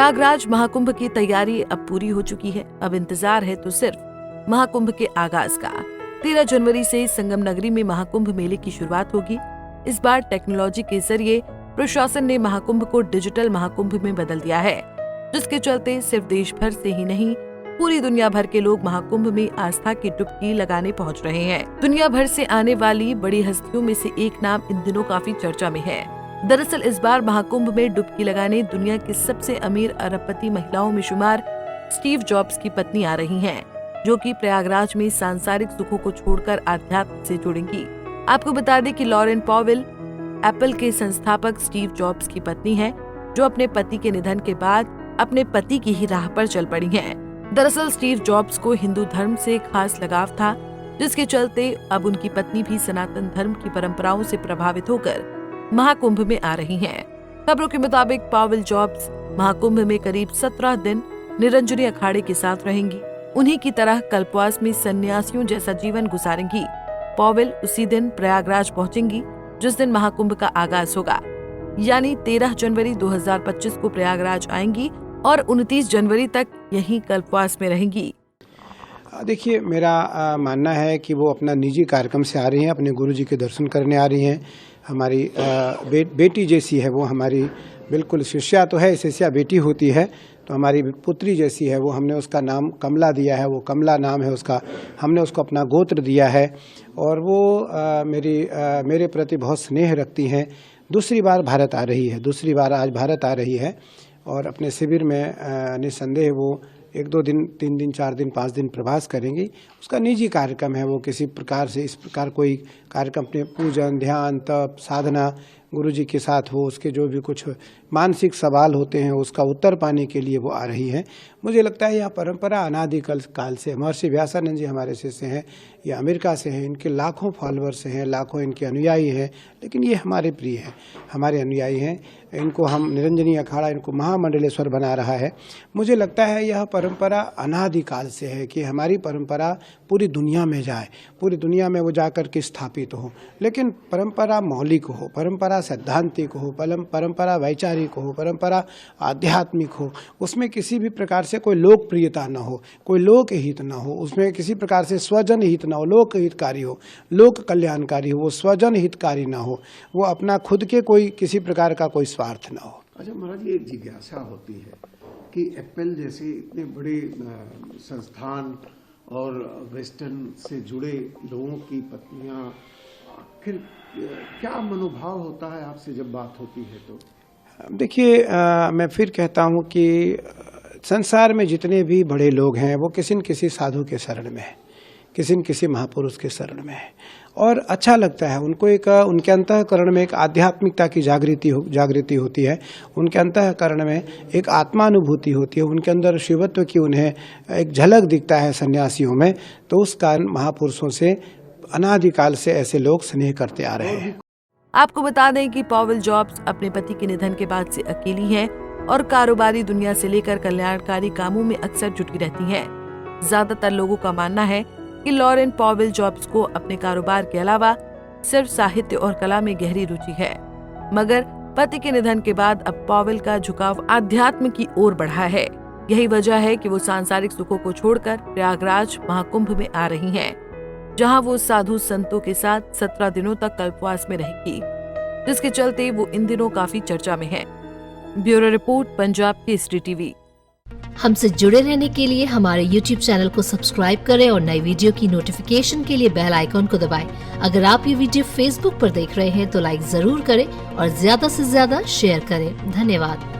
प्रयागराज महाकुंभ की तैयारी अब पूरी हो चुकी है। अब इंतजार है तो सिर्फ महाकुंभ के आगाज का। 13 जनवरी से संगम नगरी में महाकुंभ मेले की शुरुआत होगी। इस बार टेक्नोलॉजी के जरिए प्रशासन ने महाकुंभ को डिजिटल महाकुंभ में बदल दिया है, जिसके चलते सिर्फ देश भर से ही नहीं पूरी दुनिया भर के लोग महाकुंभ में आस्था की डुबकी लगाने पहुंच रहे हैं। दुनिया भर से आने वाली बड़ी हस्तियों में से एक नाम इन दिनों काफी चर्चा में है। दरअसल इस बार महाकुंभ में डुबकी लगाने दुनिया की सबसे अमीर अरबपति महिलाओं में शुमार स्टीव जॉब्स की पत्नी आ रही हैं, जो कि प्रयागराज में सांसारिक सुखों को छोड़कर आध्यात्म से जुड़ेंगी। आपको बता दें कि लॉरेन पॉवेल एप्पल के संस्थापक स्टीव जॉब्स की पत्नी है, जो अपने पति के निधन के बाद अपने पति की ही राह पर चल पड़ी हैं। दरअसल स्टीव जॉब्स को हिंदू धर्म से खास लगाव था, जिसके चलते अब उनकी पत्नी भी सनातन धर्म की परंपराओं से प्रभावित होकर महाकुंभ में आ रही हैं। खबरों के मुताबिक पॉवेल जॉब्स महाकुंभ में करीब 17 दिन निरंजनी अखाड़े के साथ रहेंगी। उन्हीं की तरह कल्पवास में सन्यासियों जैसा जीवन गुजारेंगी। पॉवेल उसी दिन प्रयागराज पहुंचेंगी जिस दिन महाकुंभ का आगाज होगा, यानी 13 जनवरी 2025 को प्रयागराज आएंगी और 29 जनवरी तक यहीं कल्पवास में रहेंगी। देखिए, मेरा मानना है कि वो अपना निजी कार्यक्रम से आ रही हैं, अपने गुरुजी के दर्शन करने आ रही हैं। हमारी बेटी जैसी है वो, हमारी बिल्कुल शिष्या तो है, शिष्या बेटी होती है, तो हमारी पुत्री जैसी है वो। हमने उसका नाम कमला दिया है, वो कमला नाम है उसका। हमने उसको अपना गोत्र दिया है और वो मेरे प्रति बहुत स्नेह रखती हैं। दूसरी बार भारत आ रही है, दूसरी बार आज भारत आ रही है और अपने शिविर में निस्संदेह वो 1-2 दिन, 3 दिन, 4 दिन, 5 दिन प्रवास करेंगी। उसका निजी कार्यक्रम है, वो किसी प्रकार से इस प्रकार कोई कार्यक्रम अपने पूजन, ध्यान, तप, साधना गुरुजी के साथ हो, उसके जो भी कुछ मानसिक सवाल होते हैं उसका उत्तर पाने के लिए वो आ रही हैं। मुझे लगता है यह परंपरा अनादिकाल काल से, महर्षि व्यासानंद जी हमारे शिष्य हैं, ये अमेरिका से हैं, इनके लाखों फॉलोअर्स हैं, लाखों इनके अनुयायी हैं, लेकिन ये हमारे प्रिय हैं, हमारे अनुयायी हैं। इनको हम निरंजनी अखाड़ा, इनको महामंडलेश्वर बना रहा है। मुझे लगता है यह परंपरा अनादिकाल से है कि हमारी परंपरा पूरी दुनिया में जाए, पूरी दुनिया में वो जाकर के स्थापित हो, लेकिन परंपरा मौलिक हो, परंपरा सैद्धांतिक हो, परंपरा वैचारिक हो, परंपरा आध्यात्मिक हो। उसमें किसी भी प्रकार से कोई लोकप्रियता न हो, कोई लोक हित न हो, उसमें किसी प्रकार से स्वजन हित न हो, लोक हितकारी हो, लोक कल्याणकारी हो, वो स्वजन हितकारी न हो, वो अपना खुद के कोई किसी प्रकार का कोई स्वार्थ न हो। अच्छा महाराज, ये एक जिज्ञासा होती है कि एप्पल जैसे इतने बड़े संस्थान और वेस्टर्न से जुड़े लोगों की पत्नियां, आखिर क्या मनोभाव होता है आपसे जब बात होती है तो? देखिए, मैं फिर कहता हूँ कि संसार में जितने भी बड़े लोग हैं वो किसी न किसी साधु के शरण में है, किसी न किसी महापुरुष के शरण में है, और अच्छा लगता है उनको। एक उनके अंतःकरण में एक आध्यात्मिकता की जागृति होती है, उनके अंतःकरण में एक आत्मानुभूति होती है, उनके अंदर शिवत्व की उन्हें एक झलक दिखता है सन्यासियों में। तो उस कारण महापुरुषों से अनादिकाल से ऐसे लोग स्नेह करते आ रहे हैं। आपको बता दें कि पॉवेल जॉब्स अपने पति के निधन के बाद से अकेली हैं और कारोबारी दुनिया से लेकर कल्याणकारी कामों में अक्सर जुटी रहती हैं। ज्यादातर लोगों का मानना है कि लॉरेन पॉवेल जॉब्स को अपने कारोबार के अलावा सिर्फ साहित्य और कला में गहरी रुचि है, मगर पति के निधन के बाद अब पॉवेल का झुकाव आध्यात्म की ओर बढ़ा है। यही वजह है कि वो सांसारिक सुखों को छोड़कर प्रयागराज महाकुंभ में आ रही हैं, जहां वो साधु संतों के साथ 17 दिनों तक कल्पवास में रहेगी, जिसके चलते वो इन दिनों काफी चर्चा में है। Bureau report, Punjab Kesari TV. हमसे जुड़े रहने के लिए हमारे YouTube चैनल को सब्सक्राइब करें और नई वीडियो की नोटिफिकेशन के लिए बेल आइकॉन को दबाएं। अगर आप ये वीडियो Facebook पर देख रहे हैं तो लाइक जरूर करें और ज्यादा से ज्यादा शेयर करें। धन्यवाद।